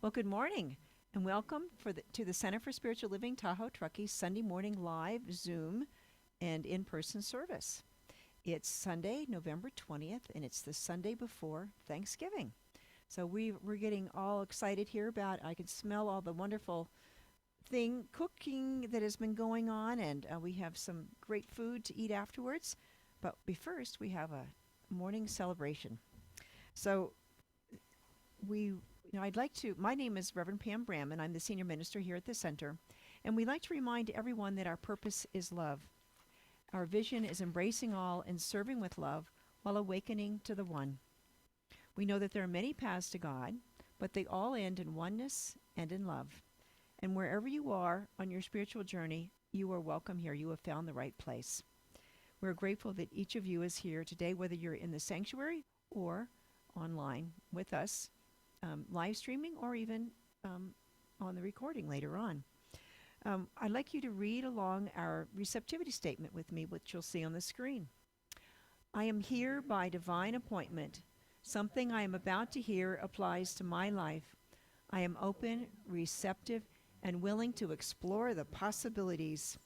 Well, good morning and welcome to the Center for Spiritual Living Tahoe-Truckee Sunday morning live Zoom and in-person service. It's Sunday, November 20th, and it's the Sunday before Thanksgiving. So we're getting all excited here about, I can smell all the wonderful cooking that has been going on, and we have some great food to eat afterwards. But first, we have a morning celebration. So I'd like to, my name is Rev Pam Brandman. I'm the senior minister here at the center, and we'd like to remind everyone that our purpose is love. Our vision is embracing all and serving with love while awakening to the one. We know that there are many paths to God, but they all end in oneness and in love. And wherever you are on your spiritual journey, you are welcome here. You have found the right place. We're grateful that each of you is here today, whether you're in the sanctuary or online with us, live streaming, or even on the recording later on. I'd like you to read along our receptivity statement with me, which you'll see on the screen. I am here by divine appointment. Something I am about to hear applies to my life. I am open, receptive, and willing to explore the possibilities.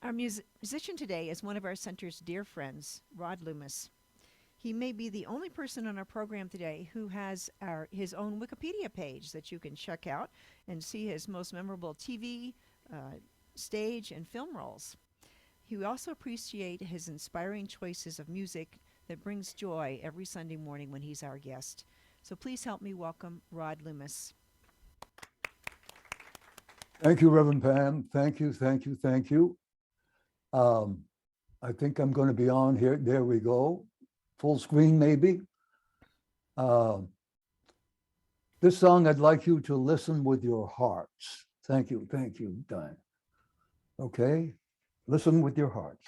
Our musician today is one of our center's dear friends, Loomis. He may be the only person on our program today who has his own Wikipedia page that you can check out and see his most memorable TV, stage, and film roles. We also appreciate his inspiring choices of music that brings joy every Sunday morning when he's our guest. So please help me welcome Loomis. Thank you, Reverend Pam. Thank you, thank you, thank you. I think I'm going to be on here. There we go. Full screen, maybe. This song, I'd like you to listen with your hearts. Thank you, Diane. Okay, listen with your hearts.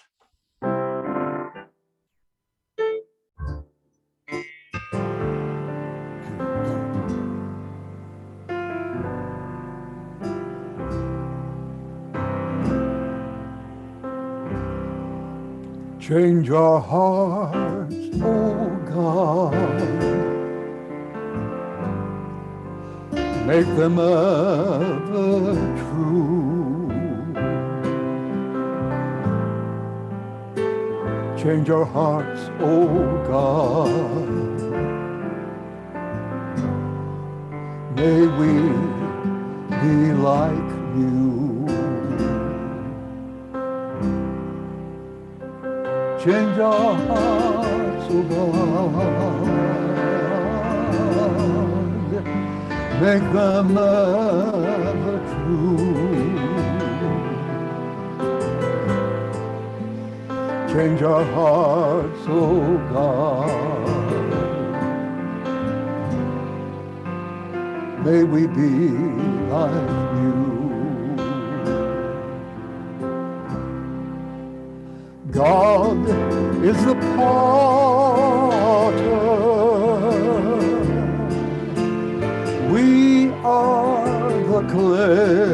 Change our hearts, oh God, make them ever true. Change our hearts, oh God, may we be like you. Change our hearts, oh God, make them ever true. Change our hearts, oh God, may we be like you. God is the potter, we are the clay.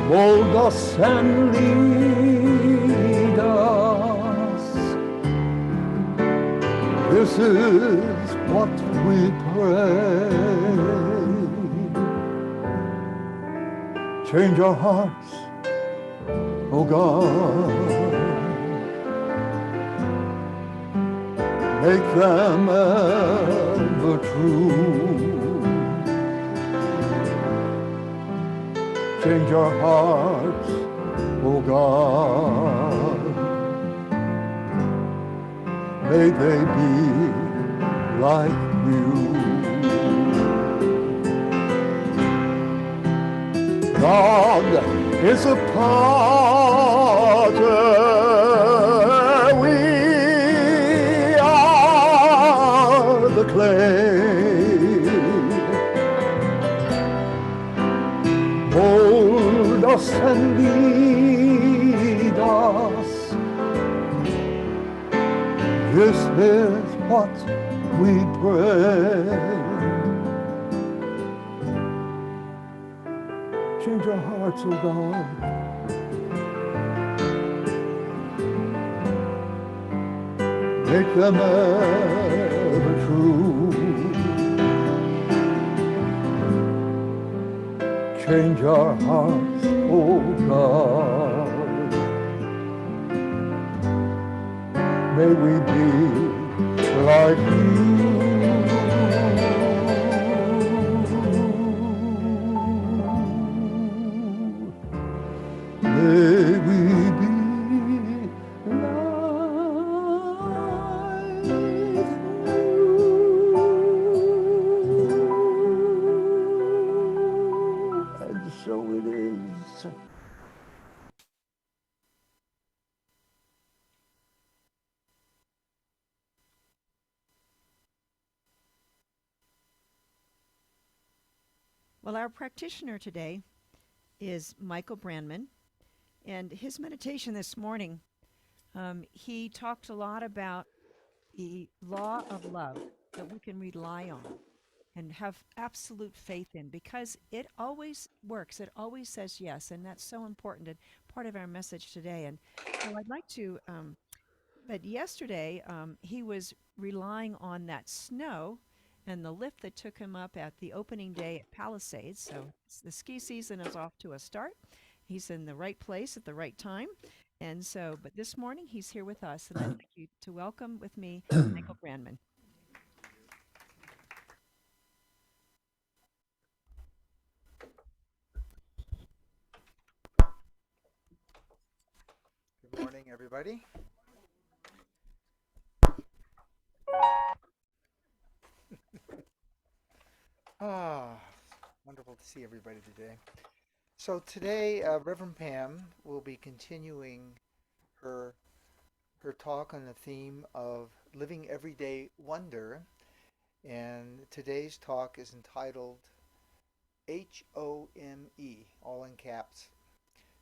Mold us and lead us, this is what we pray. Change our hearts, oh God, make them ever true. Change our hearts, oh God, may they be like you. God is a potter, we are the clay. Mold us and lead us, this is what we pray. Change our hearts, oh God. make them ever true. Change our hearts, oh God. May we be like you. May we be like you. And so it is. Well, our practitioner today is Michael Brandman, and his meditation this morning, he talked a lot about the law of love that we can rely on and have absolute faith in because it always works. It always says yes, and that's so important and part of our message today. And so I'd like to, but yesterday he was relying on that snow and the lift that took him up at the opening day at Palisades. So the ski season is off to a start. He's in the right place at the right time. And so, but this morning he's here with us, and I'd like you to welcome with me Michael Brandman. Good morning, everybody. Ah, wonderful to see everybody today. So today, Reverend Pam will be continuing her her talk on the theme of living everyday wonder, and today's talk is entitled H.O.M.E, all in caps.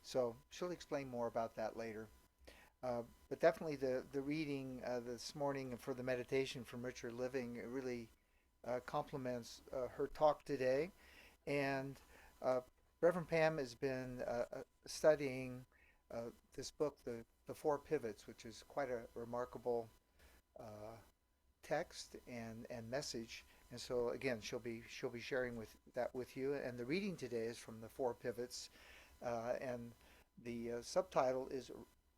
So she'll explain more about that later. But definitely the reading this morning for the meditation from Richer Living it really complements her talk today. And uh, Reverend Pam has been studying this book, the Four Pivots, which is quite a remarkable uh, text and message. And so again, she'll be sharing with that with you. And the reading today is from the Four Pivots, and the subtitle is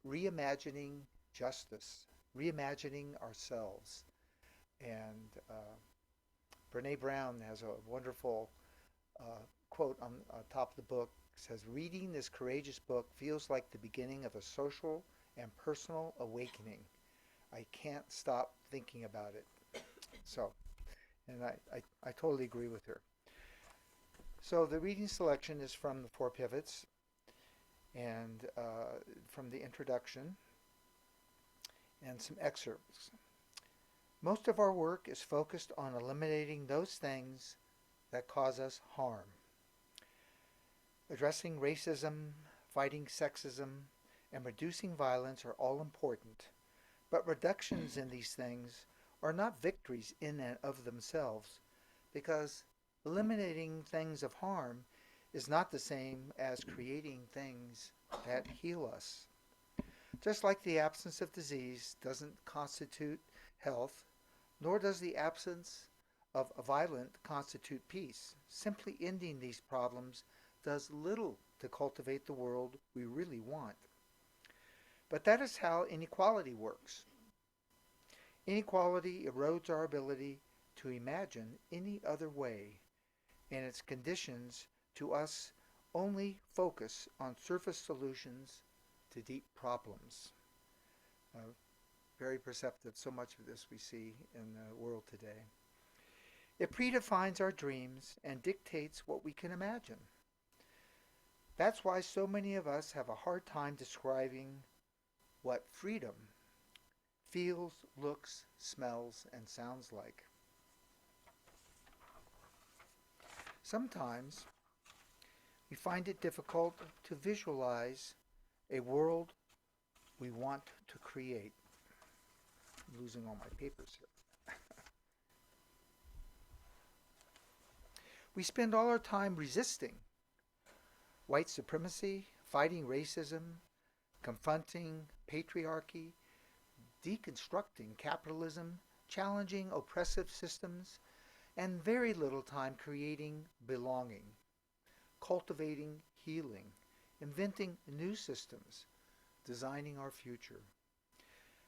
Reimagining Justice, Reimagining Ourselves. And Brene Brown has a wonderful quote on top of the book. It says, "Reading this courageous book feels like the beginning of a social and personal awakening. I can't stop thinking about it." So, and I totally agree with her. So the reading selection is from the Four Pivots and from the introduction and some excerpts. Most of our work is focused on eliminating those things that cause us harm. Addressing racism, fighting sexism, and reducing violence are all important, but reductions in these things are not victories in and of themselves because eliminating things of harm is not the same as creating things that heal us. Just like the absence of disease doesn't constitute health, nor does the absence of violence constitute peace. Simply ending these problems does little to cultivate the world we really want. But that is how inequality works. Inequality erodes our ability to imagine any other way, and its conditions to us only focus on surface solutions to deep problems. Uh, Very perceptive, so much of this we see in the world today. It predefines our dreams and dictates what we can imagine. That's why so many of us have a hard time describing what freedom feels, looks, smells, and sounds like. Sometimes we find it difficult to visualize a world we want to create. I'm losing all my papers here. We spend all our time resisting white supremacy, fighting racism, confronting patriarchy, deconstructing capitalism, challenging oppressive systems, and very little time creating belonging, cultivating healing, inventing new systems, designing our future.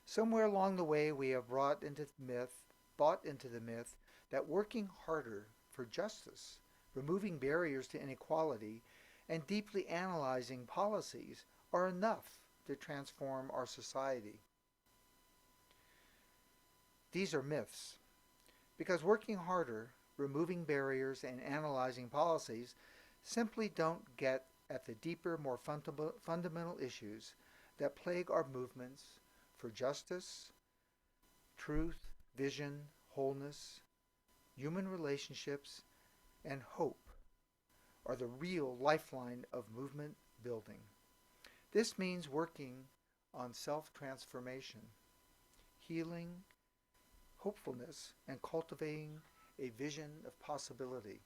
Somewhere along the way, we have bought into the myth that working harder for justice, removing barriers to inequality, and deeply analyzing policies are enough to transform our society. These are myths, because working harder, removing barriers, and analyzing policies simply don't get at the deeper, more fundamental issues that plague our movements for justice, truth, vision, wholeness, human relationships, and hope are the real lifeline of movement building. This means working on self-transformation, healing, hopefulness, and cultivating a vision of possibility.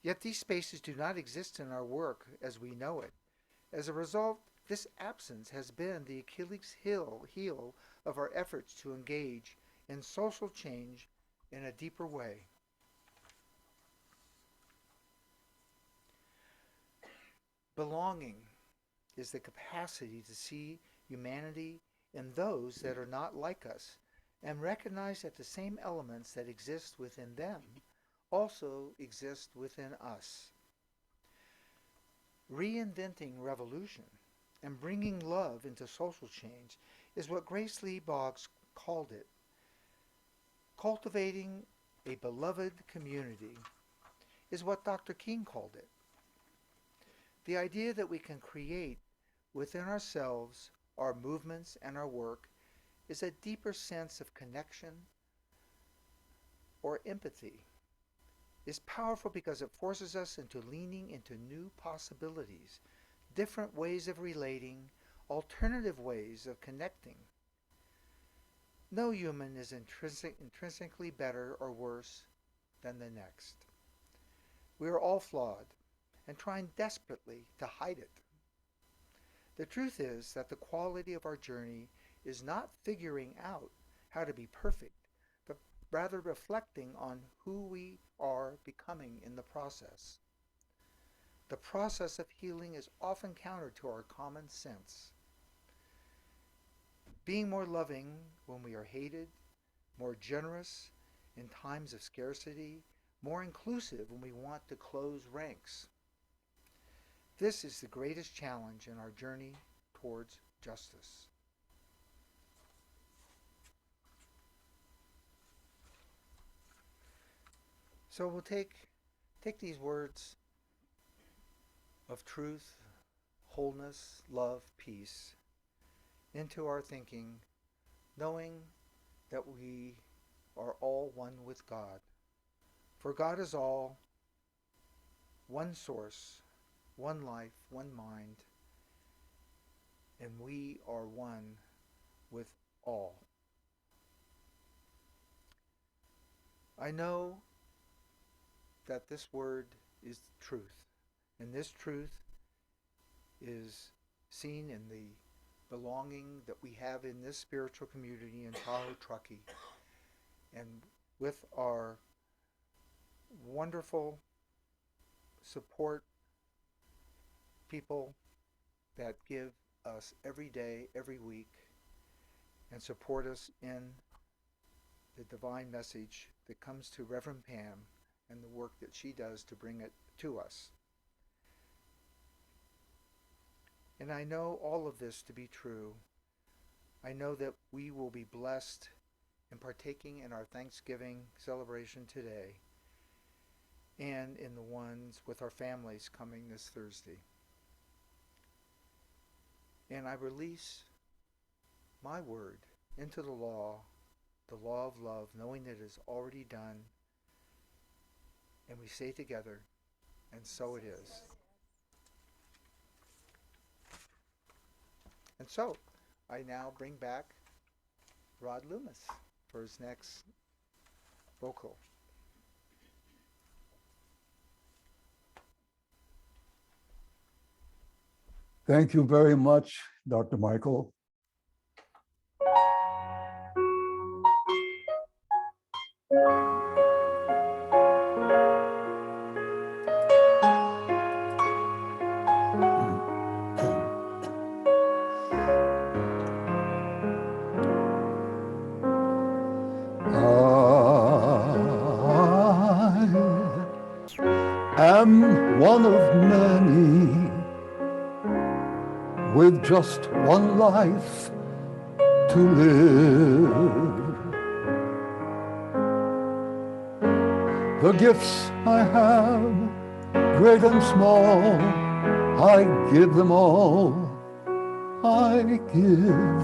Yet these spaces do not exist in our work as we know it. As a result, this absence has been the Achilles heel of our efforts to engage in social change in a deeper way. Belonging is the capacity to see humanity in those that are not like us and recognize that the same elements that exist within them also exist within us. Reinventing revolution and bringing love into social change is what Grace Lee Boggs called it. Cultivating a beloved community is what Dr. King called it. The idea that we can create within ourselves, our movements, and our work is a deeper sense of connection or empathy is powerful because it forces us into leaning into new possibilities, different ways of relating, alternative ways of connecting. No human is intrinsically better or worse than the next. We are all flawed and trying desperately to hide it. The truth is that the quality of our journey is not figuring out how to be perfect, but rather reflecting on who we are becoming in the process. The process of healing is often counter to our common sense. Being more loving when we are hated, more generous in times of scarcity, more inclusive when we want to close ranks. This is the greatest challenge in our journey towards justice. So we'll take these words of truth, wholeness, love, peace into our thinking, knowing that we are all one with God. For God is all, one source, one life, one mind, and we are one with all. I know that this word is truth, and this truth is seen in the belonging that we have in this spiritual community in Tahoe-Truckee, and with our wonderful support people that give us every day, every week, and support us in the divine message that comes to Reverend Pam and the work that she does to bring it to us. And I know all of this to be true. I know that we will be blessed in partaking in our Thanksgiving celebration today and in the ones with our families coming this Thursday. And I release my word into the law of love, knowing that it is already done. And we say together, and so it is. And so, I now bring back Rod Loomis for his next vocal. Thank you very much, Dr. Michael. I am one of many with just one life to live. The gifts I have, great and small, I give them all. I give.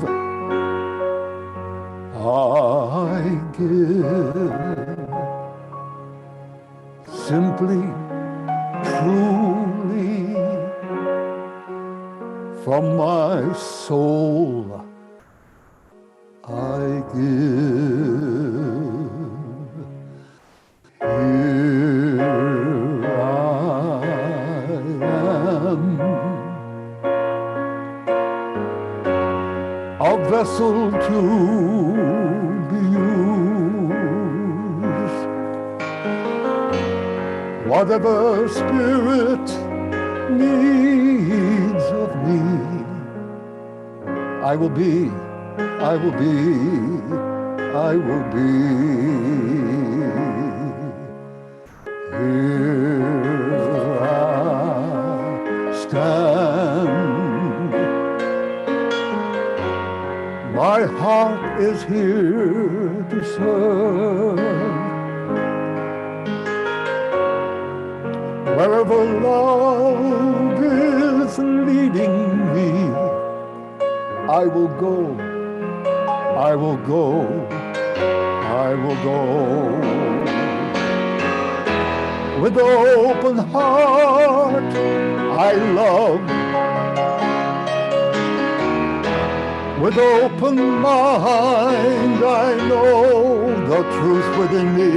Simply, truly, from my soul, I give. Here I am, a vessel to be used. Whatever spirit needs of me, I will be, I will be, I will be. Here I stand. My heart is here to serve. Wherever love is leading me, I will go, I will go, I will go. With open heart, I love. With open mind, I know the truth within me.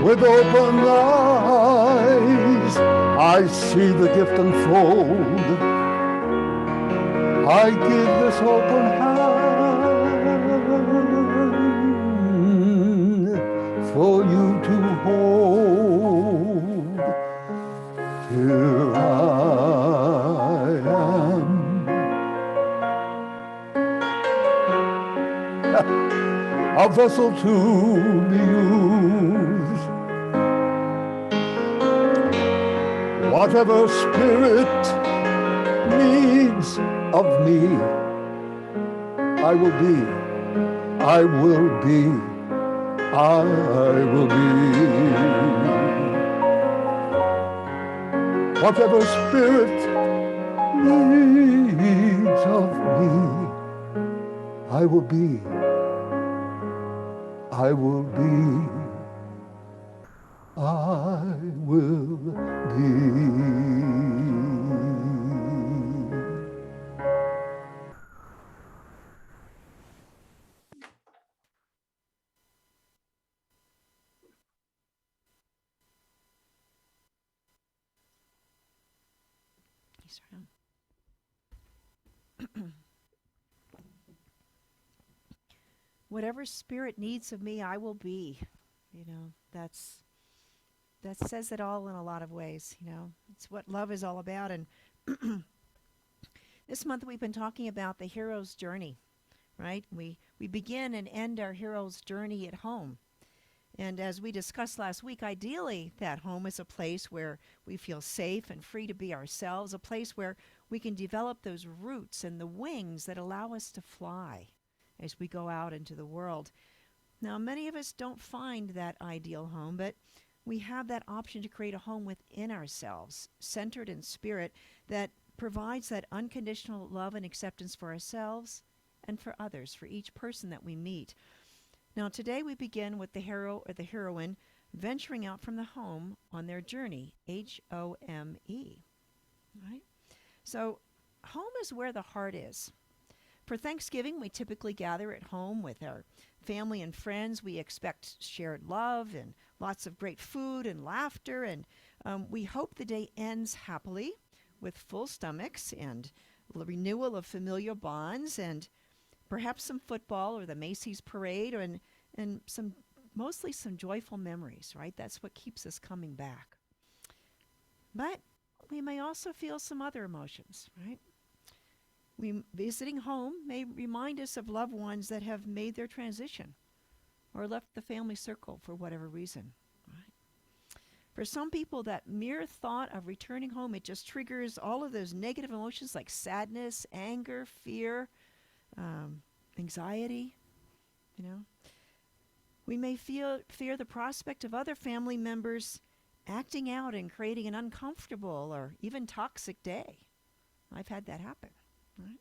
With open eyes, I see the gift unfold. I give this open hand for you to hold. Here I am, a vessel to be used. Whatever spirit needs of me, I will be, I will be, I will be. Whatever spirit needs of me, I will be, I will be, I will be. Whatever spirit needs of me, I will be. You know, that says it all in a lot of ways. You know, it's what love is all about. And this month we've been talking about the hero's journey, right? We begin and end our hero's journey at home. And as we discussed last week, ideally that home is a place where we feel safe and free to be ourselves, a place where we can develop those roots and the wings that allow us to fly as we go out into the world. Now, many of us don't find that ideal home, but we have that option to create a home within ourselves, centered in spirit, that provides that unconditional love and acceptance for ourselves and for others, for each person that we meet. Now, today we begin with the hero or the heroine venturing out from the home on their journey, H.O.M.E. Right? So, home is where the heart is. For Thanksgiving, we typically gather at home with our family and friends. We expect shared love and lots of great food and laughter, and we hope the day ends happily with full stomachs and renewal of familiar bonds and perhaps some football or the Macy's parade and some mostly some joyful memories, right? That's what keeps us coming back. But we may also feel some other emotions, right? Visiting home may remind us of loved ones that have made their transition or left the family circle for whatever reason. Right? For some people, that mere thought of returning home, it just triggers all of those negative emotions like sadness, anger, fear, anxiety. You know, we may fear the prospect of other family members acting out and creating an uncomfortable or even toxic day. I've had that happen. Right?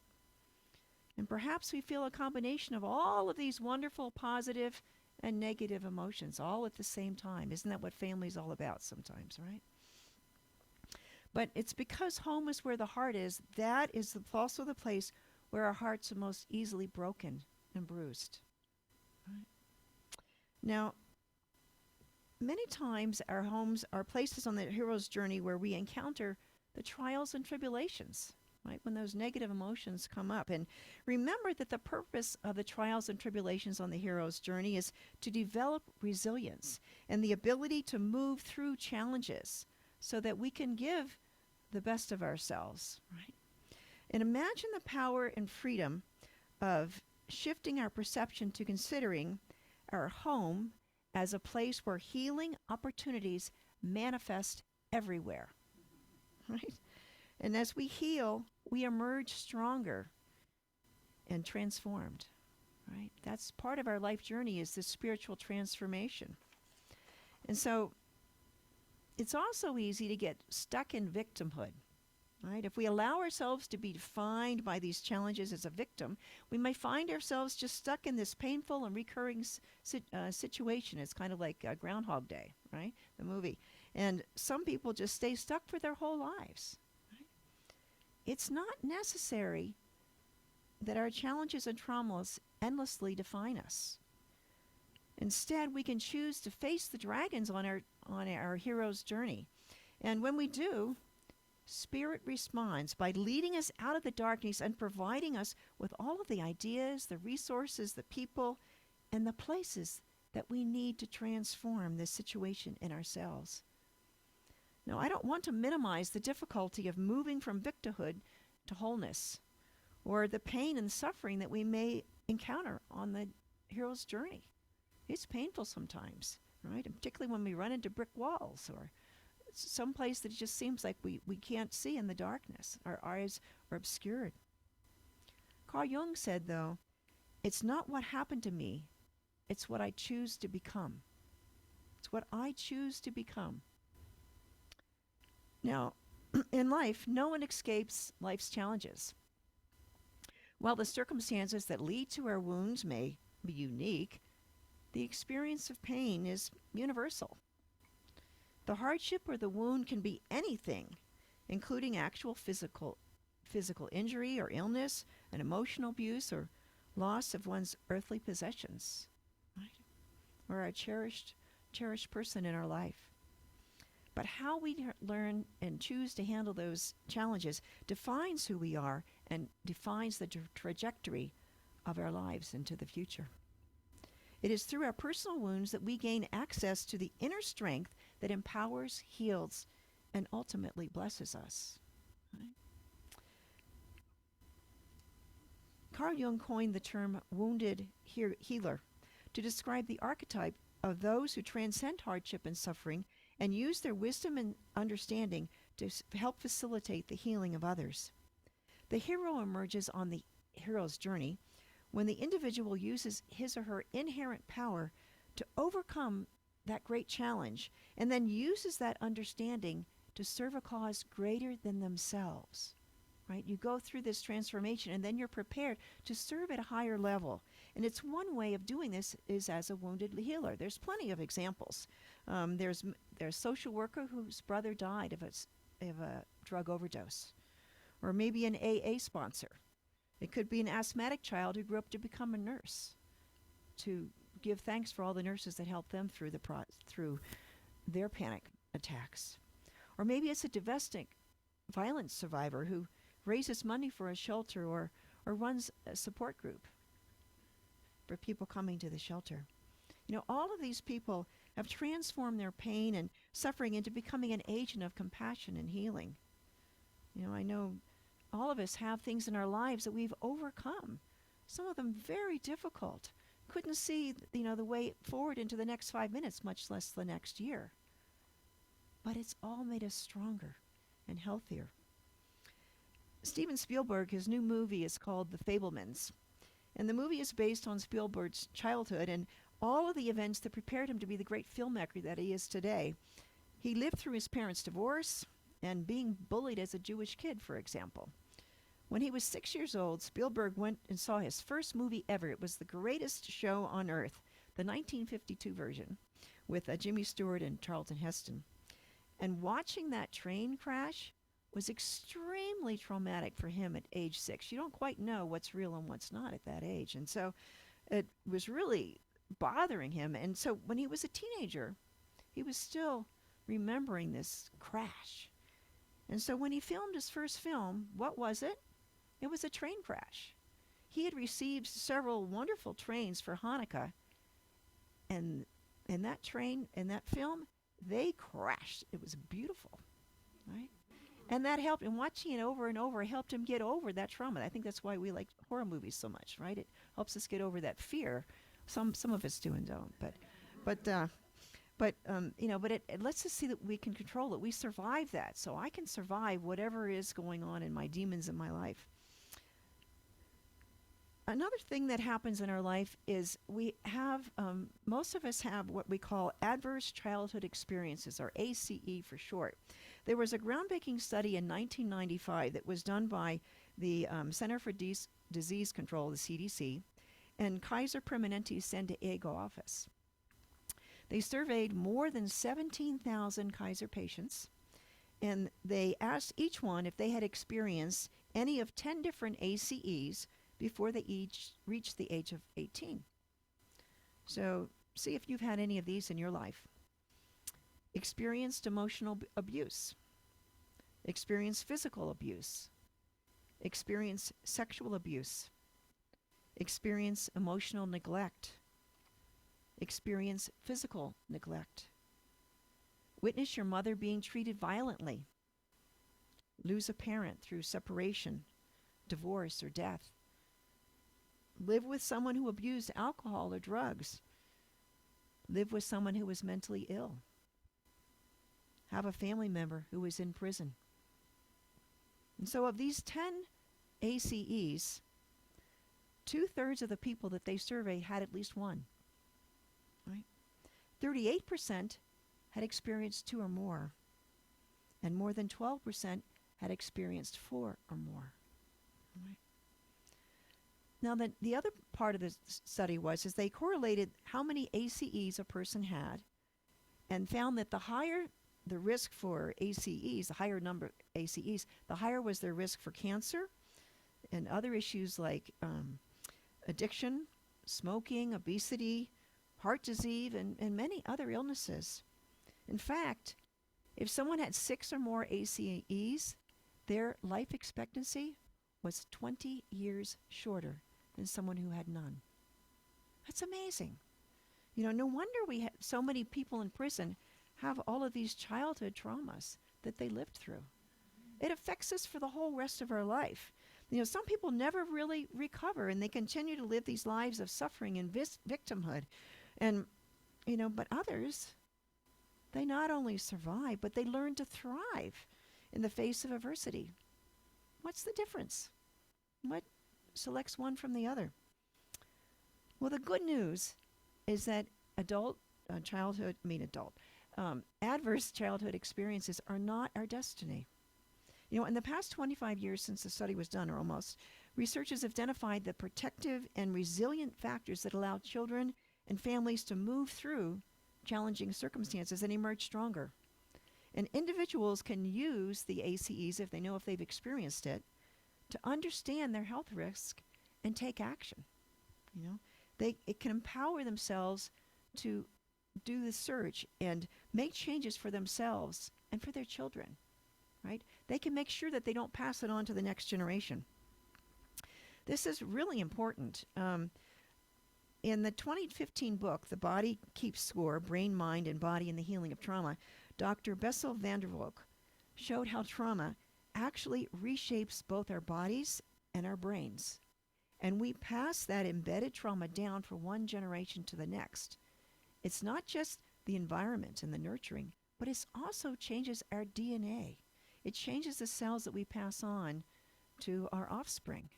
And perhaps we feel a combination of all of these wonderful, positive, and negative emotions all at the same time. Isn't that what family's all about sometimes, right? But it's because home is where the heart is. That is also the place where our hearts are most easily broken and bruised. Right? Now, many times our homes are places on the hero's journey where we encounter the trials and tribulations, right? When those negative emotions come up. And remember that the purpose of the trials and tribulations on the hero's journey is to develop resilience and the ability to move through challenges so that we can give the best of ourselves, right? And imagine the power and freedom of shifting our perception to considering our home as a place where healing opportunities manifest everywhere, right? And as we heal, we emerge stronger and transformed, right? That's part of our life journey, is this spiritual transformation. And so it's also easy to get stuck in victimhood, right? If we allow ourselves to be defined by these challenges as a victim, we may find ourselves just stuck in this painful and recurring situation. It's kind of like Groundhog Day, right? The movie. And some people just stay stuck for their whole lives. Right? It's not necessary that our challenges and traumas endlessly define us. Instead, we can choose to face the dragons on our hero's journey. And when we do, Spirit responds by leading us out of the darkness and providing us with all of the ideas, the resources, the people, and the places that we need to transform this situation in ourselves. Now, I don't want to minimize the difficulty of moving from victimhood to wholeness, or the pain and suffering that we may encounter on the hero's journey. It's painful sometimes, right? And particularly when we run into brick walls or some place that it just seems like we can't see in the darkness. Our eyes are obscured. Carl Jung said, though, it's not what happened to me, it's what I choose to become. It's what I choose to become. Now, in life, no one escapes life's challenges. While the circumstances that lead to our wounds may be unique, the experience of pain is universal. The hardship or the wound can be anything, including actual physical injury or illness, an emotional abuse, or loss of one's earthly possessions, right? Or a cherished person in our life. But how we learn and choose to handle those challenges defines who we are and defines the trajectory of our lives into the future. It is through our personal wounds that we gain access to the inner strength that empowers, heals, and ultimately blesses us. Right? Carl Jung coined the term wounded healer to describe the archetype of those who transcend hardship and suffering and use their wisdom and understanding to help facilitate the healing of others. The hero emerges on the hero's journey when the individual uses his or her inherent power to overcome that great challenge and then uses that understanding to serve a cause greater than themselves. Right? You go through this transformation and then you're prepared to serve at a higher level. And it's one way of doing this is as a wounded healer. There's plenty of examples. There's a social worker whose brother died of a drug overdose, or maybe an AA sponsor. It could be an asthmatic child who grew up to become a nurse, to give thanks for all the nurses that helped them through through their panic attacks. Or maybe it's a domestic violence survivor who raises money for a shelter or runs a support group for people coming to the shelter. All of these people have transformed their pain and suffering into becoming an agent of compassion and healing. I know all of us have things in our lives that we've overcome, some of them very difficult. Couldn't see, the way forward into the next 5 minutes, much less the next year. But it's all made us stronger and healthier. Steven Spielberg, his new movie is called The Fabelmans. And the movie is based on Spielberg's childhood and all of the events that prepared him to be the great filmmaker that he is today. He lived through his parents' divorce and being bullied as a Jewish kid, for example. When he was 6 years old, Spielberg went and saw his first movie ever. It was The Greatest Show on Earth, the 1952 version, with Jimmy Stewart and Charlton Heston. And watching that train crash was extremely traumatic for him at age 6. You don't quite know what's real and what's not at that age. And so it was really bothering him. And so when he was a teenager, he was still remembering this crash. And so when he filmed his first film, what was it? It was a train crash. He had received several wonderful trains for Hanukkah. And in that train, in that film, they crashed. It was beautiful, right? And that helped, and watching it over and over helped him get over that trauma. I think that's why we like horror movies so much, right? It helps us get over that fear. Some of us do and don't, but it lets us see that we can control it. We survive that, so I can survive whatever is going on in my demons in my life. Another thing that happens in our life is we have, most of us have what we call adverse childhood experiences, or ACE for short. There was a groundbreaking study in 1995 that was done by the Center for Disease Control, the CDC, and Kaiser Permanente San Diego office. They surveyed more than 17,000 Kaiser patients, and they asked each one if they had experienced any of 10 different ACEs before they each reached the age of 18. So see if you've had any of these in your life. Experienced emotional abuse, experienced physical abuse, experienced sexual abuse, experienced emotional neglect, experienced physical neglect, witness your mother being treated violently, lose a parent through separation, divorce, or death, live with someone who abused alcohol or drugs, live with someone who was mentally ill, have a family member who is in prison. And so of these 10 ACEs, 2/3 of the people that they surveyed had at least one. Right? 38% had experienced 2 or more, and more than 12% had experienced 4 or more. Right? Now, the other part of this study is they correlated how many ACEs a person had and found that the higher the risk for ACEs, the higher number of ACEs, the higher was their risk for cancer and other issues like addiction, smoking, obesity, heart disease, and many other illnesses. In fact, if someone had 6 or more ACEs, their life expectancy was 20 years shorter than someone who had none. That's amazing. No wonder we have so many people in prison have all of these childhood traumas that they lived through. It affects us for the whole rest of our life. Some people never really recover, and they continue to live these lives of suffering and victimhood. And, but others, they not only survive, but they learn to thrive in the face of adversity. What's the difference? What selects one from the other? Well, the good news is that adverse childhood experiences are not our destiny. In the past 25 years since the study was done, or almost, researchers have identified the protective and resilient factors that allow children and families to move through challenging circumstances and emerge stronger. And individuals can use the ACEs, if they know if they've experienced it, to understand their health risk and take action. It can empower themselves to do the search and make changes for themselves and for their children, right? They can make sure that they don't pass it on to the next generation. This is really important. in the 2015 book, The Body Keeps Score, Brain, Mind, and Body in the Healing of Trauma, Dr. Bessel van der Kolk showed how trauma actually reshapes both our bodies and our brains. And we pass that embedded trauma down from one generation to the next. It's not just the environment and the nurturing, but it also changes our DNA. It changes the cells that we pass on to our offspring.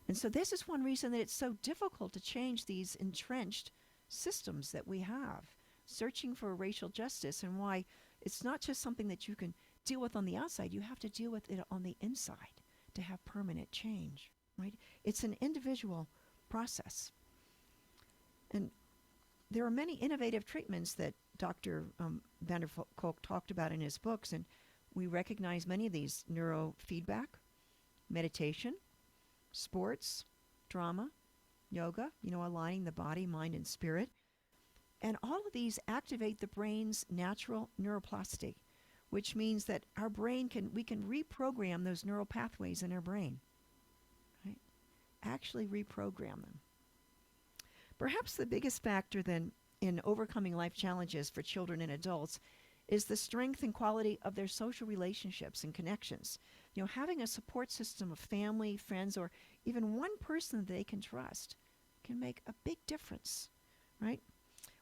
And so this is one reason that it's so difficult to change these entrenched systems that we have, searching for racial justice, and why it's not just something that you can deal with on the outside. You have to deal with it on the inside to have permanent change, right? It's an individual process. And there are many innovative treatments that Dr. van der Kolk talked about in his books, and we recognize many of these: neurofeedback, meditation, sports, drama, yoga, aligning the body, mind, and spirit. And all of these activate the brain's natural neuroplasticity, which means that our brain we can reprogram those neural pathways in our brain, right? Actually reprogram them. Perhaps the biggest factor then in overcoming life challenges for children and adults is the strength and quality of their social relationships and connections. Having a support system of family, friends, or even one person that they can trust can make a big difference, right?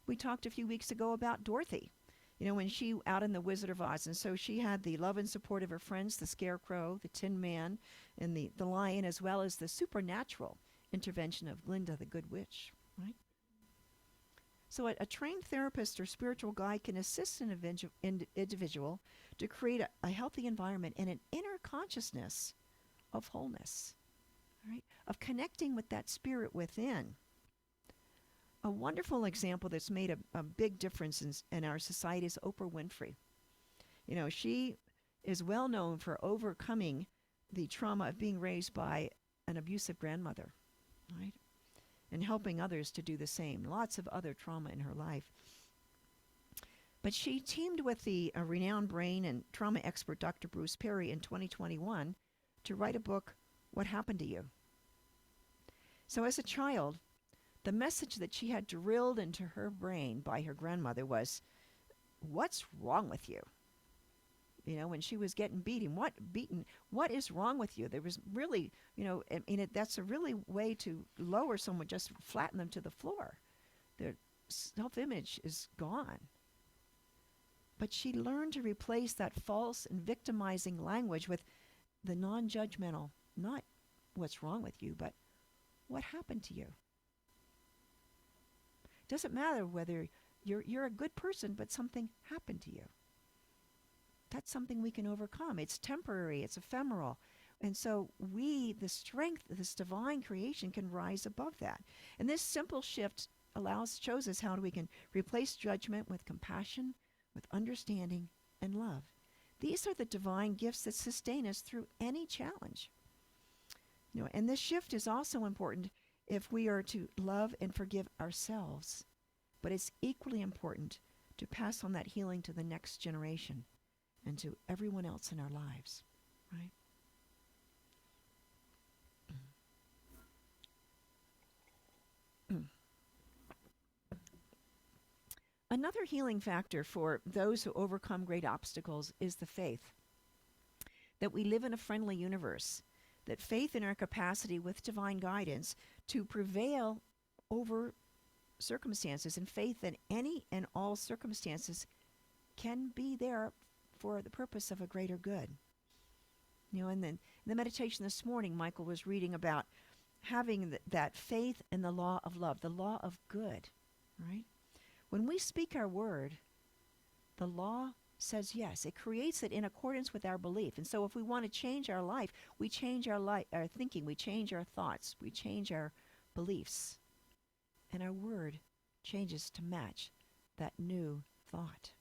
We talked a few weeks ago about Dorothy, when she out in the Wizard of Oz. And so she had the love and support of her friends, the Scarecrow, the Tin Man, and the Lion, as well as the supernatural intervention of Glinda, the Good Witch, right? So a trained therapist or spiritual guide can assist an individual to create a healthy environment and an inner consciousness of wholeness, right? Of connecting with that spirit within. A wonderful example that's made a big difference in our society is Oprah Winfrey. She is well known for overcoming the trauma of being raised by an abusive grandmother, right? And helping others to do the same. Lots of other trauma in her life. But she teamed with the renowned brain and trauma expert Dr. Bruce Perry in 2021 to write a book, What Happened to You? So as a child, the message that she had drilled into her brain by her grandmother was, what's wrong with you? When she was getting beaten, what is wrong with you? There was really, that's a really way to lower someone, just flatten them to the floor. Their self-image is gone. But she learned to replace that false and victimizing language with the non-judgmental, not what's wrong with you, but what happened to you? Doesn't matter whether you're a good person, but something happened to you. That's something we can overcome. It's temporary, it's ephemeral. And so the strength of this divine creation can rise above that. And this simple shift shows us how we can replace judgment with compassion, with understanding, and love. These are the divine gifts that sustain us through any challenge. And this shift is also important if we are to love and forgive ourselves. But it's equally important to pass on that healing to the next generation and to everyone else in our lives, right? Another healing factor for those who overcome great obstacles is the faith that we live in a friendly universe, that faith in our capacity with divine guidance to prevail over circumstances, and faith in any and all circumstances can be there for the purpose of a greater good. And then in the meditation this morning, Michael was reading about having that faith in the law of love, the law of good, right? When we speak our word, the law says yes. It creates it in accordance with our belief. And so if we want to change our life, we change our thinking, we change our thoughts, we change our beliefs. And our word changes to match that new thought.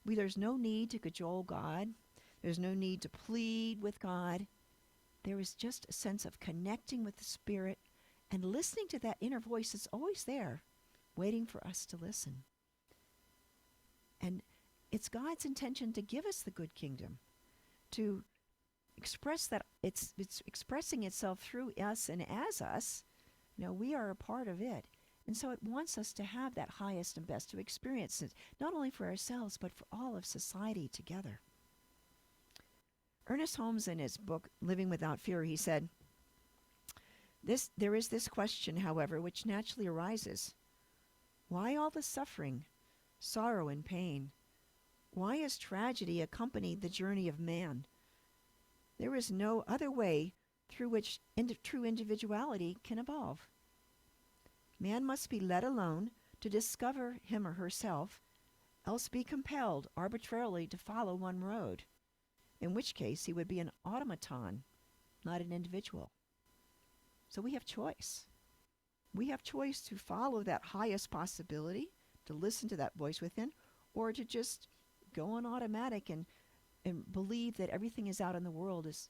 There's no need to cajole God. There's no need to plead with God. There is just a sense of connecting with the Spirit and listening to that inner voice that's always there, waiting for us to listen. And it's God's intention to give us the good kingdom, to express that it's expressing itself through us and as us, We are a part of it. And so it wants us to have that highest and best of experiences, not only for ourselves, but for all of society together. Ernest Holmes, in his book, Living Without Fear, he said, there is this question, however, which naturally arises. Why all the suffering, sorrow, and pain? Why has tragedy accompanied the journey of man? There is no other way through which true individuality can evolve. Man must be let alone to discover him or herself, else be compelled arbitrarily to follow one road, in which case he would be an automaton, not an individual. So we have choice. We have choice to follow that highest possibility, to listen to that voice within, or to just go on automatic and believe that everything is out in the world is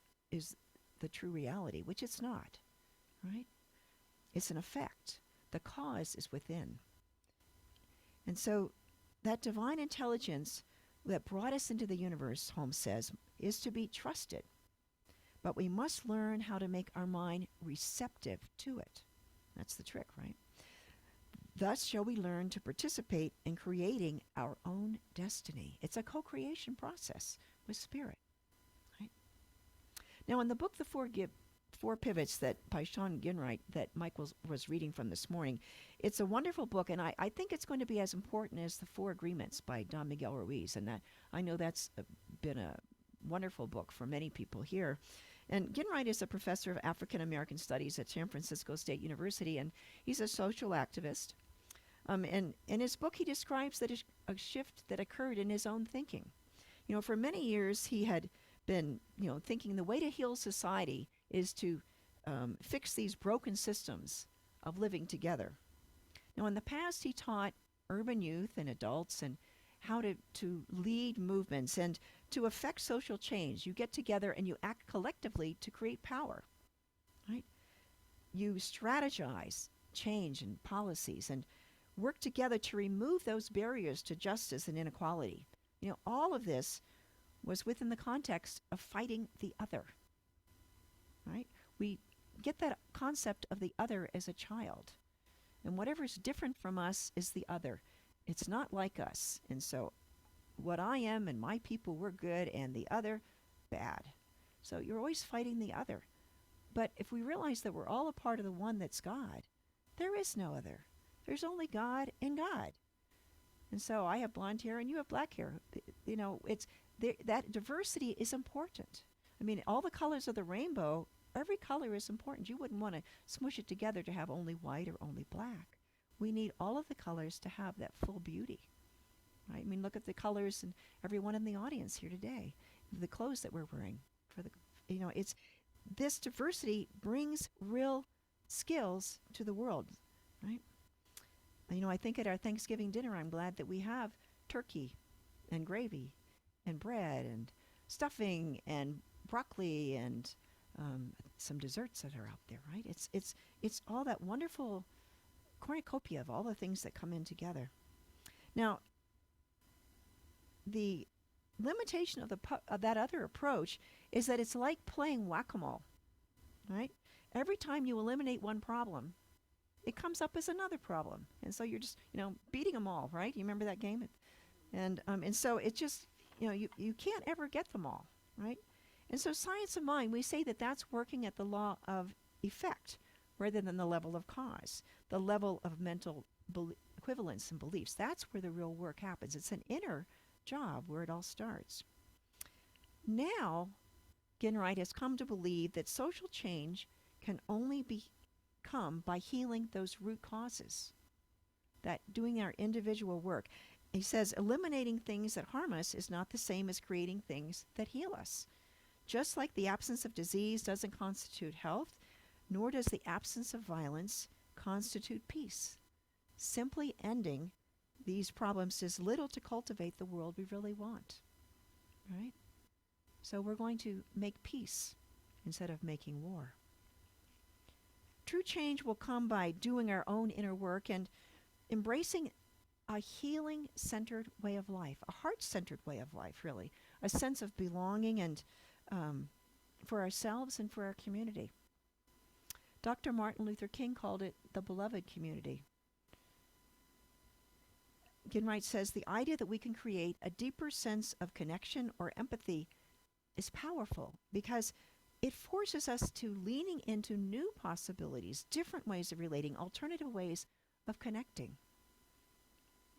the true reality, which it's not, right? It's an effect. The cause is within. And so that divine intelligence that brought us into the universe, Holmes says, is to be trusted. But we must learn how to make our mind receptive to it. That's the trick, right? Thus shall we learn to participate in creating our own destiny. It's a co-creation process with spirit, right? Now, in the book, The Four Pivots, that by Sean Ginwright, that Mike was reading from this morning, it's a wonderful book, and I think it's going to be as important as The Four Agreements by Don Miguel Ruiz, and that I know that's been a wonderful book for many people here. And Ginwright is a professor of African American Studies at San Francisco State University, and he's a social activist. And in his book, he describes that a shift that occurred in his own thinking. For many years, he had been, thinking the way to heal society is to fix these broken systems of living together. Now, in the past, he taught urban youth and adults and how to lead movements and to affect social change. You get together and you act collectively to create power, right? You strategize change and policies and work together to remove those barriers to justice and inequality. All of this was within the context of fighting the other, right? We get that concept of the other as a child. And whatever is different from us is the other. It's not like us. And so what I am and my people, we're good, and the other, bad. So you're always fighting the other. But if we realize that we're all a part of the one that's God, there is no other. There's only God and God. And so I have blonde hair and you have black hair. That diversity is important. I mean, all the colors of the rainbow, every color is important. You wouldn't want to smush it together to have only white or only black. We need all of the colors to have that full beauty, right? I mean, look at the colors and everyone in the audience here today, the clothes that we're wearing. It's this diversity brings real skills to the world, right? I think at our Thanksgiving dinner, I'm glad that we have turkey and gravy and bread and stuffing and broccoli and some desserts that are out there, right? It's all that wonderful cornucopia of all the things that come in together. Now, the limitation of that other approach is that it's like playing whack-a-mole, right? Every time you eliminate one problem, it comes up as another problem. And so you're just, beating them all, right? You remember that game? And so it just, you can't ever get them all, right? And so science of mind, we say that that's working at the law of effect rather than the level of cause, the level of mental equivalence and beliefs. That's where the real work happens. It's an inner job where it all starts. Now, Ginwright has come to believe that social change can only come by healing those root causes, that doing our individual work. He says eliminating things that harm us is not the same as creating things that heal us. Just like the absence of disease doesn't constitute health, nor does the absence of violence constitute peace. Simply ending these problems does little to cultivate the world we really want, right? So we're going to make peace instead of making war. True change will come by doing our own inner work and embracing a healing-centered way of life, a heart-centered way of life, really, a sense of belonging and for ourselves and for our community. Dr. Martin Luther King called it the beloved community. Ginwright says the idea that we can create a deeper sense of connection or empathy is powerful because it forces us to leaning into new possibilities, different ways of relating, alternative ways of connecting.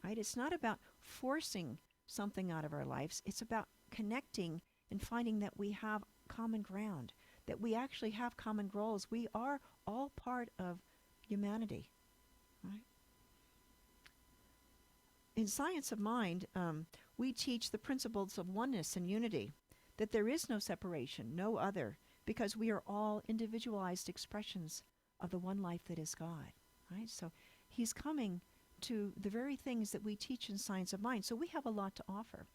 Right? It's not about forcing something out of our lives. It's about connecting and finding that we have common ground, that we actually have common goals. We are all part of humanity. Right? In Science of Mind, we teach the principles of oneness and unity, that there is no separation, no other, because we are all individualized expressions of the one life that is God. Right? So he's coming to the very things that we teach in Science of Mind. So we have a lot to offer.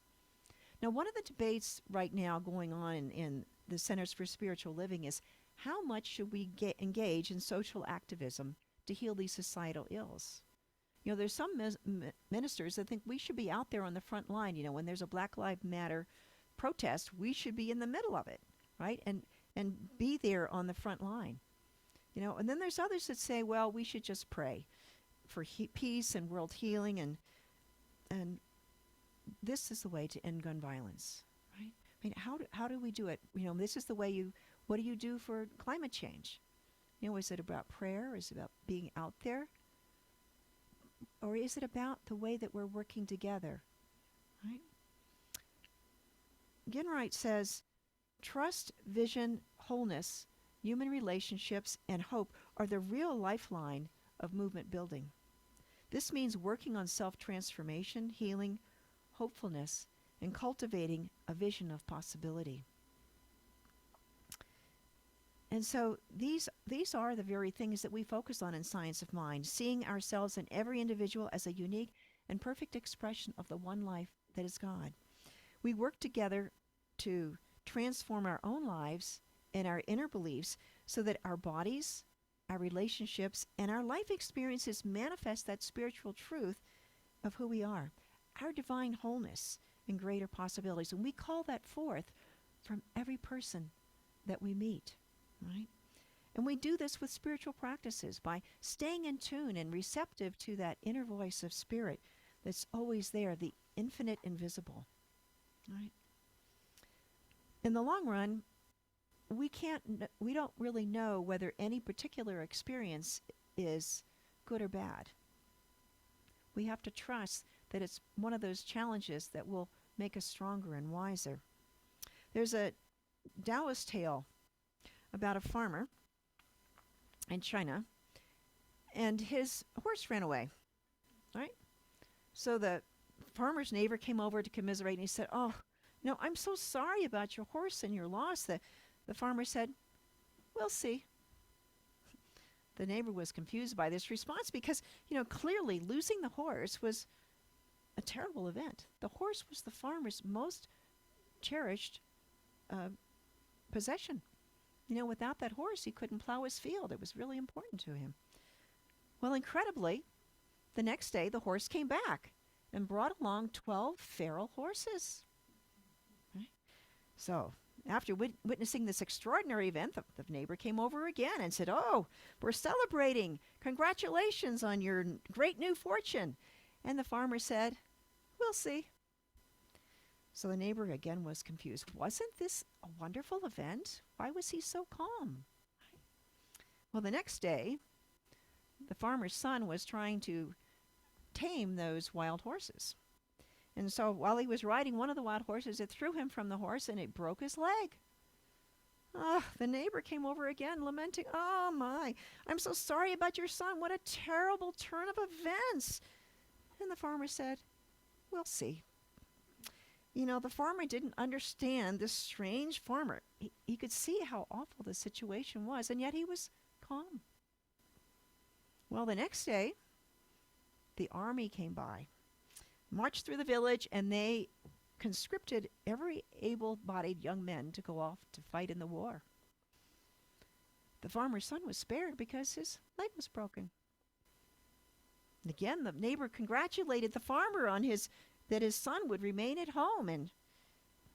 Now, one of the debates right now going on in the Centers for Spiritual Living is how much should we engage in social activism to heal these societal ills? You know, there's some ministers that think we should be out there on the front line. You know, when there's a Black Lives Matter protest, we should be in the middle of it, right? And be there on the front line. You know, and then there's others that say, well, we should just pray for peace and world healing, and this is the way to end gun violence, right? I mean, how do we do it? You know, this is the way what do you do for climate change? You know, is it about prayer? Is it about being out there? Or is it about the way that we're working together, right? Ginwright says, trust, vision, wholeness, human relationships, and hope are the real lifeline of movement building. This means working on self-transformation, healing, hopefulness, and cultivating a vision of possibility. And so these are the very things that we focus on in Science of Mind, seeing ourselves and every individual as a unique and perfect expression of the one life that is God. We work together to transform our own lives and our inner beliefs so that our bodies, our relationships, and our life experiences manifest that spiritual truth of who we are, our divine wholeness and greater possibilities. And we call that forth from every person that we meet, right? And we do this with spiritual practices by staying in tune and receptive to that inner voice of spirit that's always there, the infinite invisible, right? In the long run, we don't really know whether any particular experience is good or bad. We have to trust that it's one of those challenges that will make us stronger and wiser. There's a Taoist tale about a farmer in China, and his horse ran away, right? So the farmer's neighbor came over to commiserate, and he said, "Oh, no, I'm so sorry about your horse and your loss." The farmer said, "We'll see." The neighbor was confused by this response because, clearly losing the horse was a terrible event. The horse was the farmer's most cherished possession. Without that horse, he couldn't plow his field. It was really important to him. Well, incredibly, the next day, the horse came back and brought along 12 feral horses. Right? So, after witnessing this extraordinary event, the neighbor came over again and said, "Oh, we're celebrating. Congratulations on your great new fortune." And the farmer said, "We'll see." So the neighbor again was confused. Wasn't this a wonderful event? Why was he so calm? Well, the next day, the farmer's son was trying to tame those wild horses. And so while he was riding one of the wild horses, it threw him from the horse and it broke his leg. The neighbor came over again, lamenting, "Oh my, I'm so sorry about your son. What a terrible turn of events." And the farmer said, "We'll see." The farmer didn't understand this strange farmer. He could see how awful the situation was, and yet he was calm. Well, the next day, the army came by, marched through the village, and they conscripted every able-bodied young man to go off to fight in the war. The farmer's son was spared because his leg was broken. And again, the neighbor congratulated the farmer on that his son would remain at home, and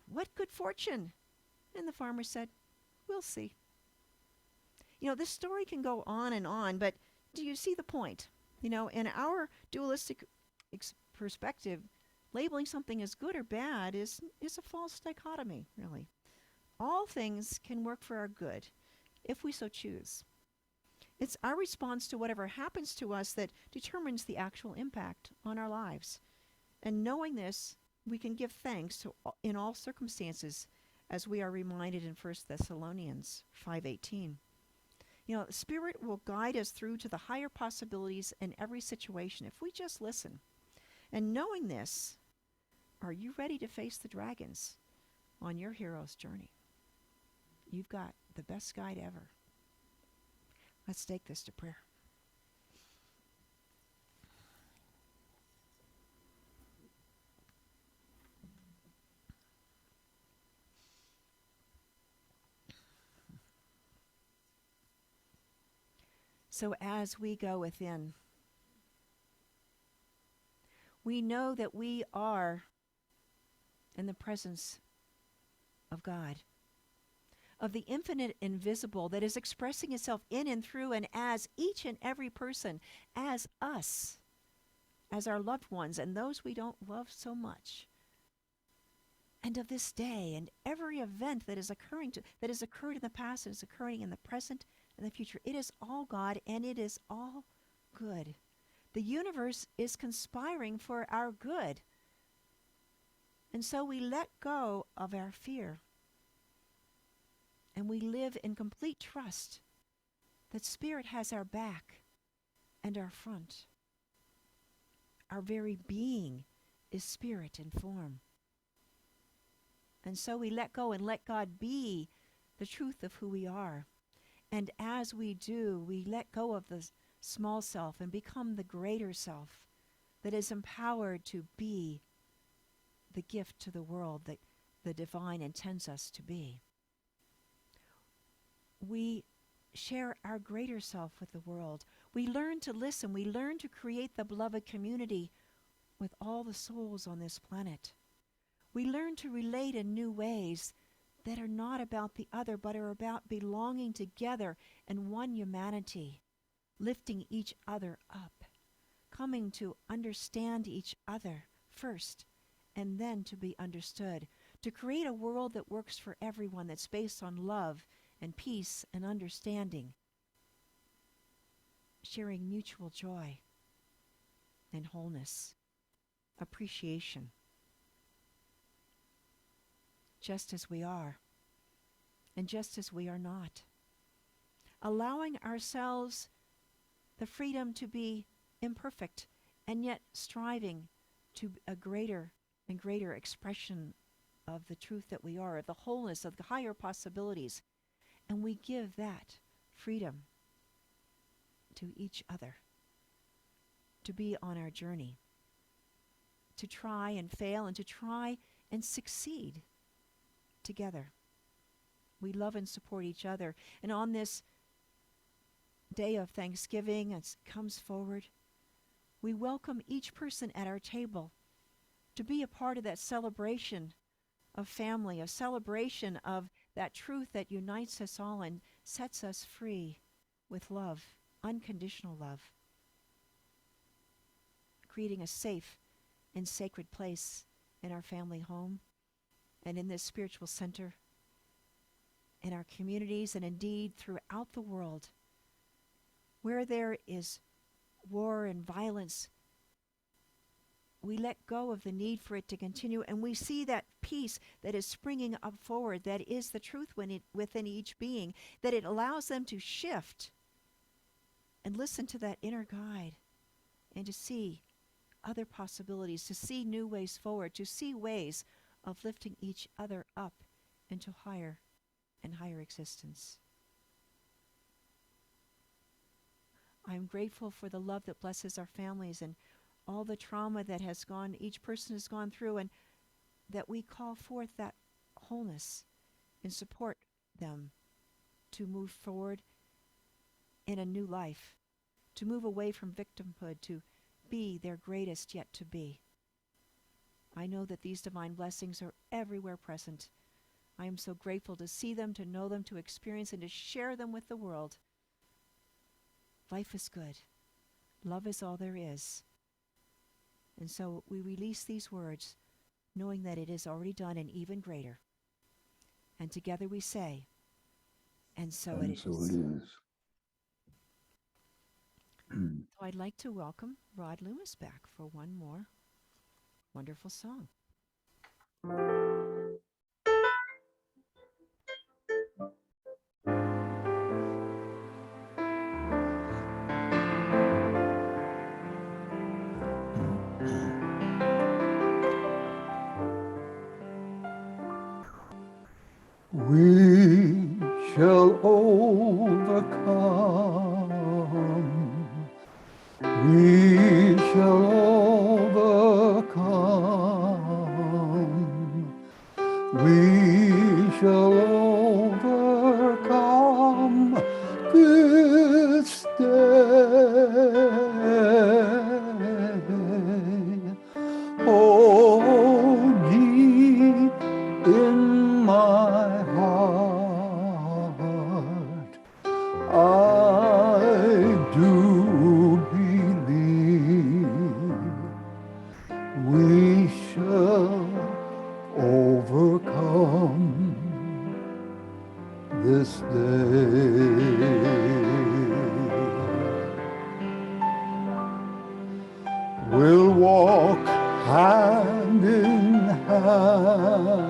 what good fortune. And the farmer said, "We'll see." This story can go on, but do you see the point? In our dualistic perspective, labeling something as good or bad is a false dichotomy, really. All things can work for our good if we so choose. It's our response to whatever happens to us that determines the actual impact on our lives. And knowing this, we can give thanks in all circumstances, as we are reminded in 1 Thessalonians 5:18. The Spirit will guide us through to the higher possibilities in every situation if we just listen. And knowing this, are you ready to face the dragons on your hero's journey? You've got the best guide ever. Let's take this to prayer. So as we go within, we know that we are in the presence of God, of the infinite invisible that is expressing itself in and through and as each and every person, as us, as our loved ones and those we don't love so much. And of this day and every event that is that has occurred in the past and is occurring in the present and the future. It is all God and it is all good. The universe is conspiring for our good. And so we let go of our fear. And we live in complete trust that Spirit has our back and our front. Our very being is Spirit in form. And so we let go and let God be the truth of who we are. And as we do, we let go of the small self and become the greater self that is empowered to be the gift to the world that the divine intends us to be. We share our greater self with the world. We learn to listen. We learn to create the beloved community with all the souls on this planet. We learn to relate in new ways that are not about the other, but are about belonging together in one humanity, lifting each other up, coming to understand each other first, and then to be understood, to create a world that works for everyone, that's based on love and peace and understanding, sharing mutual joy and wholeness, appreciation, just as we are and just as we are not, allowing ourselves the freedom to be imperfect and yet striving to a greater and greater expression of the truth that we are, of the wholeness, of the higher possibilities. And we give that freedom to each other to be on our journey, to try and fail and to try and succeed together. We love and support each other. And on this day of Thanksgiving as it comes forward, we welcome each person at our table to be a part of that celebration of family, a celebration of that truth that unites us all and sets us free with love, unconditional love, creating a safe and sacred place in our family home and in this spiritual center, in our communities, and indeed throughout the world. Where there is war and violence, we let go of the need for it to continue, and we see that peace that is springing up forward, that is the truth within each being, that it allows them to shift and listen to that inner guide and to see other possibilities, to see new ways forward, to see ways of lifting each other up into higher and higher existence. I'm grateful for the love that blesses our families and all the trauma that each person has gone through, and that we call forth that wholeness and support them to move forward in a new life, to move away from victimhood, to be their greatest yet to be. I know that these divine blessings are everywhere present. I am so grateful to see them, to know them, to experience, and to share them with the world. Life is good. Love is all there is. And so we release these words, knowing that it is already done and even greater. And together we say, and so it And is. so it is. So I'd like to welcome Rod Loomis back for one more wonderful song. We shall overcome. We shall overcome. We shall overcome this day. Oh, deep in my heart, I do believe we shall overcome this day. We'll walk hand in hand.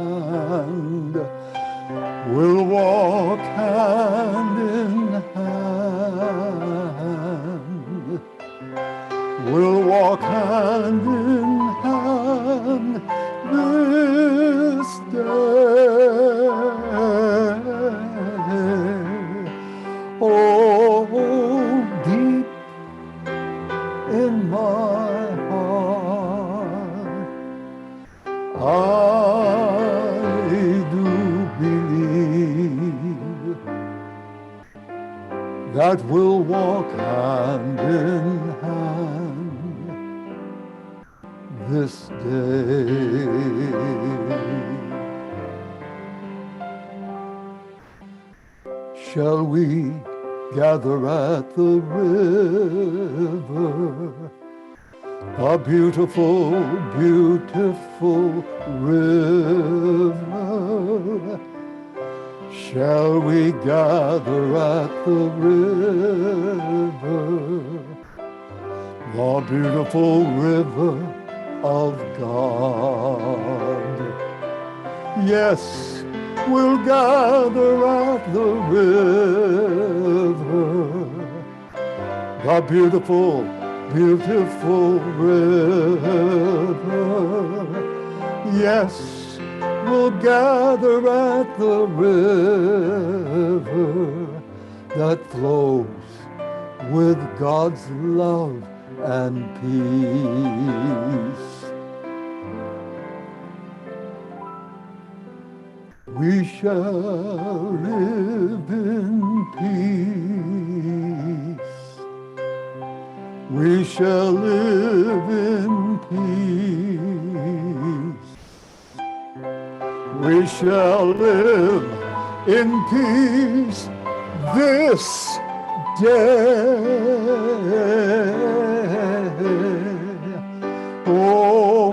We'll walk hand in hand. We'll walk hand in hand this day. Oh, deep in my heart, I do believe that we'll walk hand in hand this day. Shall we gather at the river, a beautiful, beautiful river? Shall we gather at the river, the beautiful river of God? Yes, we'll gather at the river, the beautiful, beautiful river. Yes, we'll gather at the river that flows with God's love and peace. We shall live in peace. We shall live in peace. We shall live in peace this day. Oh,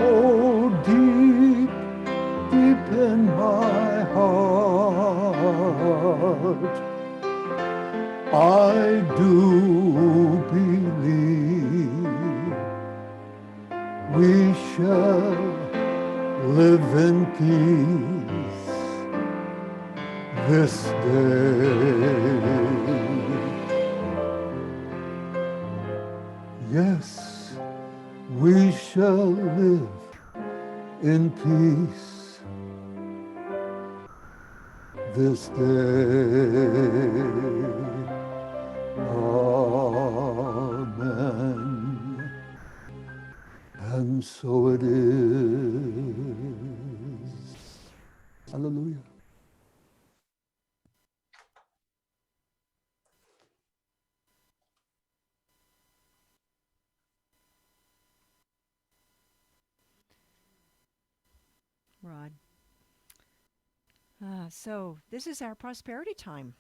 deep, deep in my heart, I do believe we shall live in peace this day. Yes, we shall live in peace this day. Amen. And so it is. Hallelujah. Rod. So this is our prosperity time.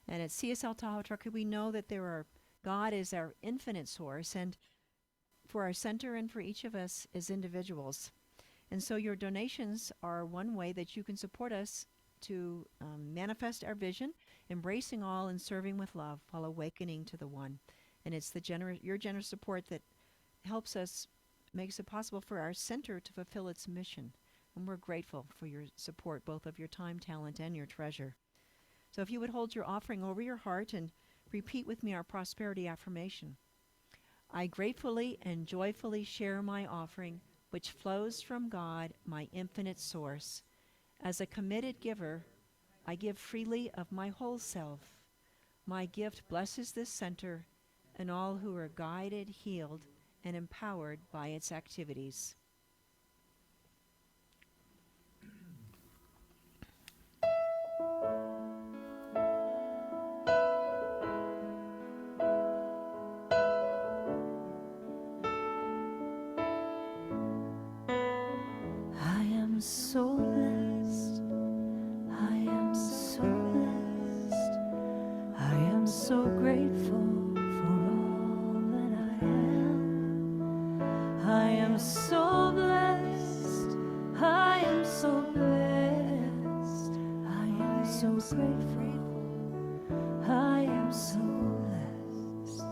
And at CSL Tahoe-Truckee, we know that there are God is our infinite source, and for our center and for each of us as individuals. And so your donations are one way that you can support us to manifest our vision, embracing all and serving with love while awakening to the one. And it's your generous support that helps us, makes it possible for our center to fulfill its mission. And we're grateful for your support, both of your time, talent, and your treasure. So if you would hold your offering over your heart and repeat with me our prosperity affirmation. I gratefully and joyfully share my offering, which flows from God, my infinite source. As a committed giver, I give freely of my whole self. My gift blesses this center and all who are guided, healed, and empowered by its activities. I am so blessed. I am so blessed. I am so grateful for all that I am. I am so blessed. I am so blessed. I am so grateful. I am so blessed.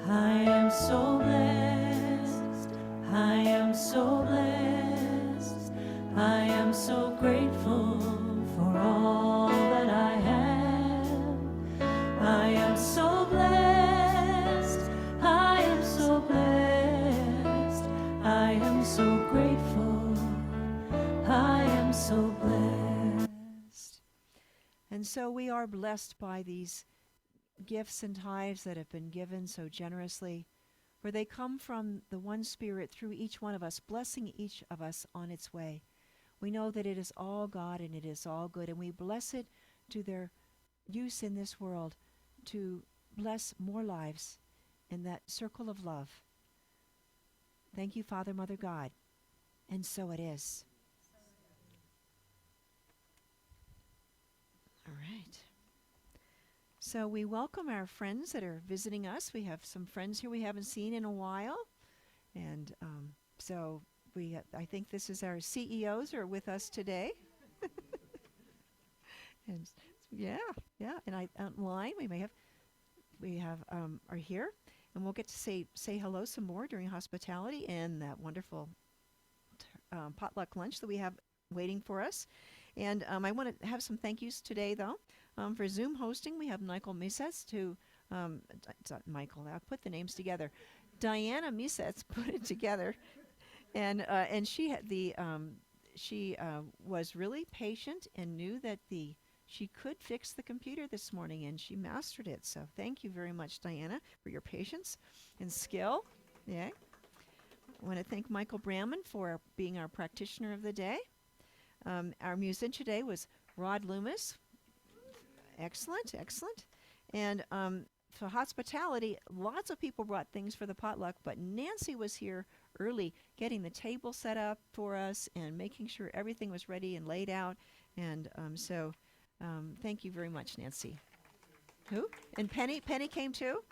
I am so blessed. I am so blessed. I am so grateful for all that I have. I am so blessed. I am so blessed. I am so grateful. I am so blessed. And so we are blessed by these gifts and tithes that have been given so generously, for they come from the one Spirit through each one of us, blessing each of us on its way. We know that it is all God and it is all good, and we bless it to their use in this world to bless more lives in that circle of love. Thank you, Father, Mother, God. And so it is. All right. So we welcome our friends that are visiting us. We have some friends here we haven't seen in a while. And so I think this is our CEOs are with us today. And yeah. And online we have are here, and we'll get to say hello some more during hospitality and that wonderful potluck lunch that we have waiting for us. And I want to have some thank yous today, though. For Zoom hosting, we have Michael Misets it's not Michael, I'll put the names together. Diana Misets put it together. And she had she was really patient and knew that she could fix the computer this morning, and she mastered it. So thank you very much, Diana, for your patience and skill. Yeah. I want to thank Michael Brandman for being our practitioner of the day. Our musician today was Rod Loomis. Excellent. And for hospitality, lots of people brought things for the potluck, but Nancy was here early getting the table set up for us and making sure everything was ready and laid out. And so thank you very much, Nancy. Who? And Penny came too?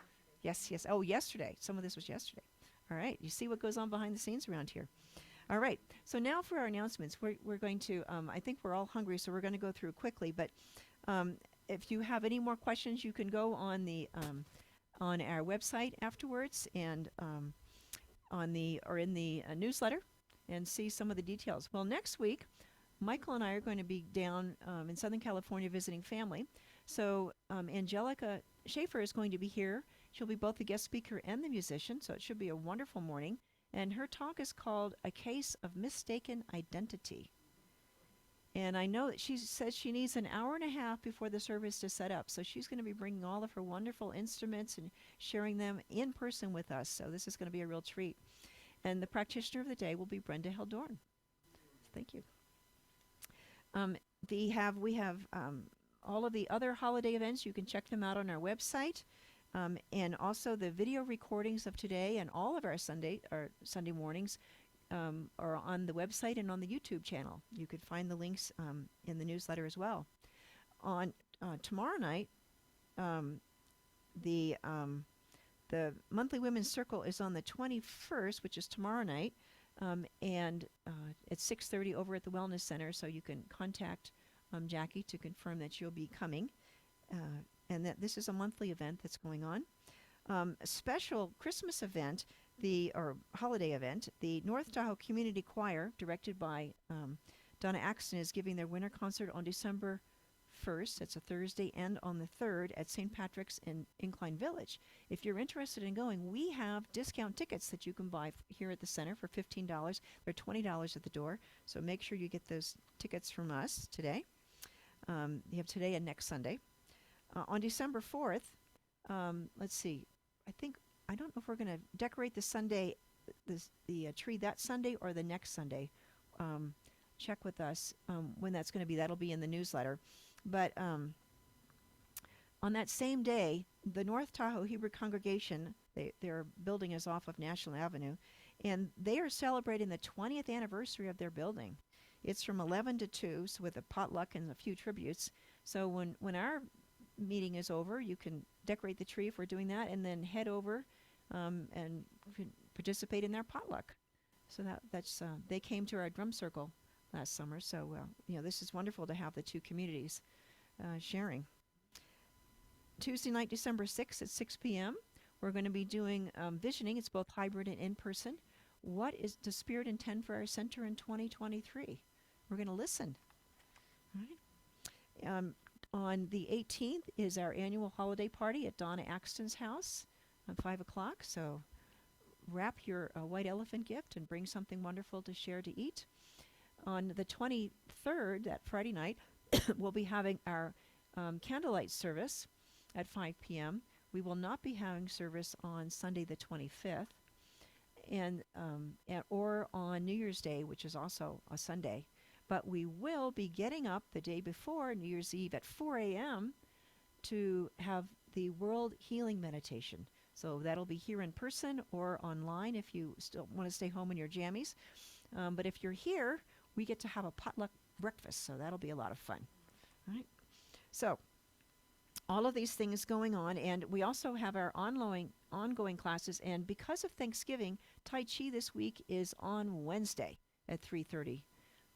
Yes. Oh, yesterday. Some of this was yesterday. All right. You see what goes on behind the scenes around here. All right. So now for our announcements. We're going to, I think we're all hungry, so we're going to go through quickly. But if you have any more questions, you can go on on our website afterwards and in the newsletter and see some of the details. Well, next week, Michael and I are going to be down in Southern California visiting family. So Angelica Schaefer is going to be here. She'll be both the guest speaker and the musician, so it should be a wonderful morning. And her talk is called A Case of Mistaken Identity. And I know that she says she needs an hour and a half before the service to set up. So she's going to be bringing all of her wonderful instruments and sharing them in person with us. So this is going to be a real treat. And the practitioner of the day will be Brenda Heldorn. Thank you. We have all of the other holiday events. You can check them out on our website. And also the video recordings of today and all of our Sunday mornings are on the website and on the YouTube channel. You could find the links in the newsletter as well. On tomorrow night, the The monthly women's circle is on the 21st, which is tomorrow night, and at 6:30 over at the Wellness Center. So you can contact Jackie to confirm that you'll be coming, and that this is a monthly event that's going on. A special Christmas event, or holiday event, the North Tahoe Community Choir, directed by Donna Axton, is giving their winter concert on December 1st. It's a Thursday, and on the 3rd at St. Patrick's in Incline Village. If you're interested in going, we have discount tickets that you can buy here at the center for $15. They're $20 at the door, so make sure you get those tickets from us today. You have today and next Sunday. On December 4th, let's see, I don't know if we're going to decorate the tree that Sunday or the next Sunday. Check with us when that's going to be. That'll be in the newsletter. But on that same day, the North Tahoe Hebrew Congregation, their building is off of National Avenue, and they are celebrating the 20th anniversary of their building. It's from 11 to 2, so with a potluck and a few tributes. So when our meeting is over, you can decorate the tree if we're doing that, and then head over and participate in their potluck. So that's they came to our drum circle last summer. So this is wonderful to have the two communities sharing. Tuesday night, December 6th at 6 p.m., we're going to be doing visioning. It's both hybrid and in-person. What is the Spirit intend for our center in 2023? We're going to listen. All right. On the 18th is our annual holiday party at Donna Axton's house at 5 o'clock. So wrap your white elephant gift and bring something wonderful to share to eat. On the 23rd, that Friday night, we'll be having our candlelight service at 5 p.m. We will not be having service on Sunday the 25th, or on New Year's Day, which is also a Sunday. But we will be getting up the day before New Year's Eve at 4 a.m. to have the World Healing Meditation. So that'll be here in person or online if you still want to stay home in your jammies. But if you're here, we get to have a potluck breakfast, so that'll be a lot of fun. All right. So all of these things going on, and we also have our ongoing classes. And because of Thanksgiving, Tai Chi this week is on Wednesday at 3:30.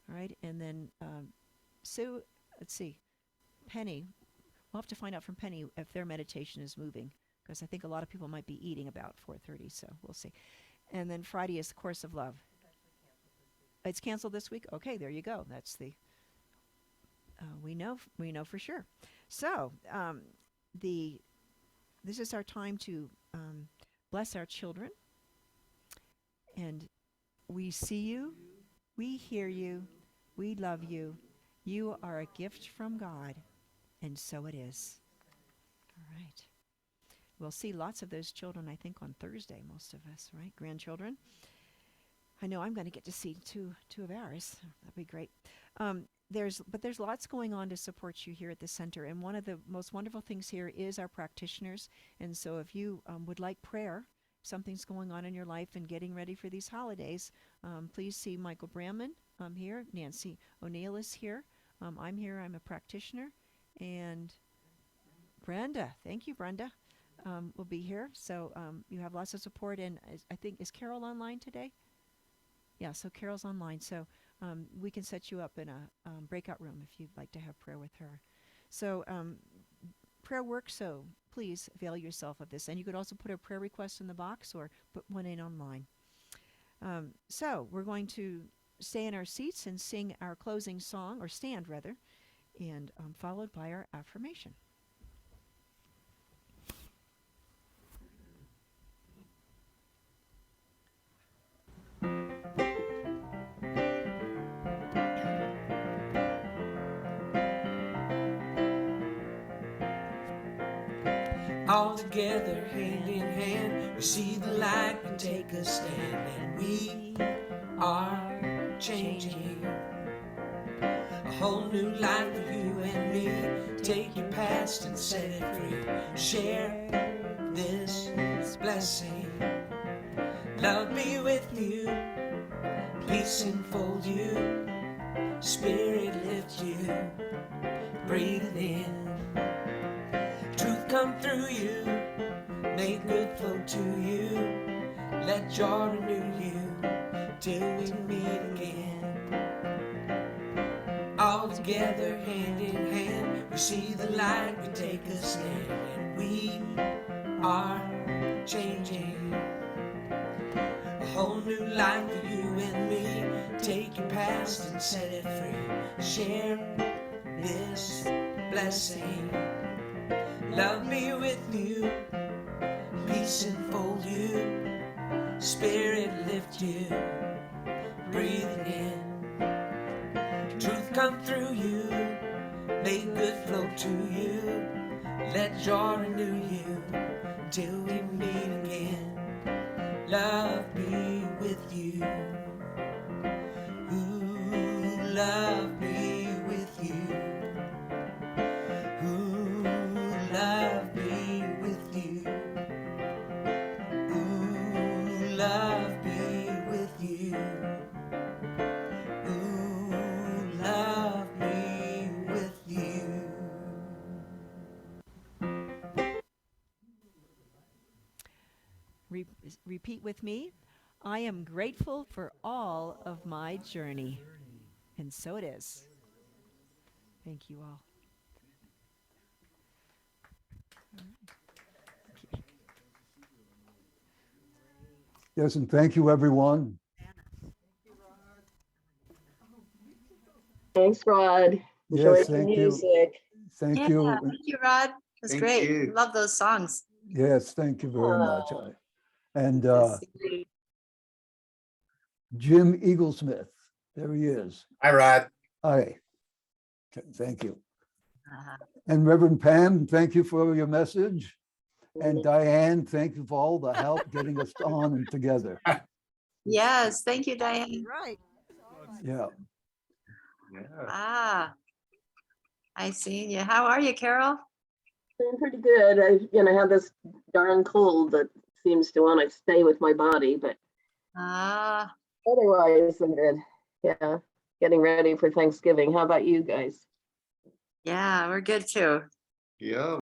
All right, and then Sue, let's see, Penny, we'll have to find out from Penny if their meditation is moving, because I think a lot of people might be eating about 4:30, so we'll see. And then Friday is the Course of Love. It's canceled this week? Okay, there you go. That's the, we know for sure. So this is our time to bless our children. And we see you, we hear you, we love you. You are a gift from God, and so it is. All right. We'll see lots of those children, I think, on Thursday, most of us, right? Grandchildren. I know I'm going to get to see two of ours. That'd be great. There's lots going on to support you here at the center, and one of the most wonderful things here is our practitioners. And so if you would like prayer, something's going on in your life and getting ready for these holidays, please see Michael Brandman here. Nancy O'Neill is here. I'm here. I'm a practitioner. And Brenda, thank you, Brenda, will be here. So you have lots of support. And I think, is Carol online today? Yeah, so Carol's online. So we can set you up in a breakout room if you'd like to have prayer with her. So prayer works, so please avail yourself of this. And you could also put a prayer request in the box or put one in online. So we're going to stay in our seats and sing our closing song, or stand rather, and followed by our affirmation. All together, hand in hand, we see the light and take a stand, and we are changing. A whole new life for you and me. Take your past and set it free. Share this blessing. Love be with you. Peace enfold you. Spirit lift you. Breathe it in. Truth come through you. may good flow to you. Let joy renew you till we meet again. All together, hand in hand, we see the light, we take a stand, and we are changing. A whole new life for you and me. Take your past and set it free. Share this blessing. Love be with you. Peace enfold you. Spirit lift you. Breathing in. Truth come through you. May good flow to you. Let joy renew you till we meet again. Love be with you. Ooh, love be with you. Ooh, love be with you. Ooh, love be with you. Ooh, love be with you. Repeat with me. I am grateful for all of my journey. And so it is. Thank you all. Yes, and thank you, everyone. Thanks, Rod. Yes, Enjoyed the thank you. music. Thank Yeah, you. thank you, Rod. That's Thank great. you. Love those songs. Yes, thank you very much. Oh. And Yes. Jim Eaglesmith, there he is. Hi, Rod. Hi. Thank you. Uh-huh. And Reverend Pam, thank you for your message. And Diane, thank you for all the help getting us on and together. Yes, thank you, Diane. Right. Yeah. Ah, I see you. How are you, Carol? Doing pretty good. I have this darn cold that seems to want to stay with my body, but Ah, otherwise I'm good. Yeah, getting ready for Thanksgiving. How about you guys? yeah, we're good too. Yeah.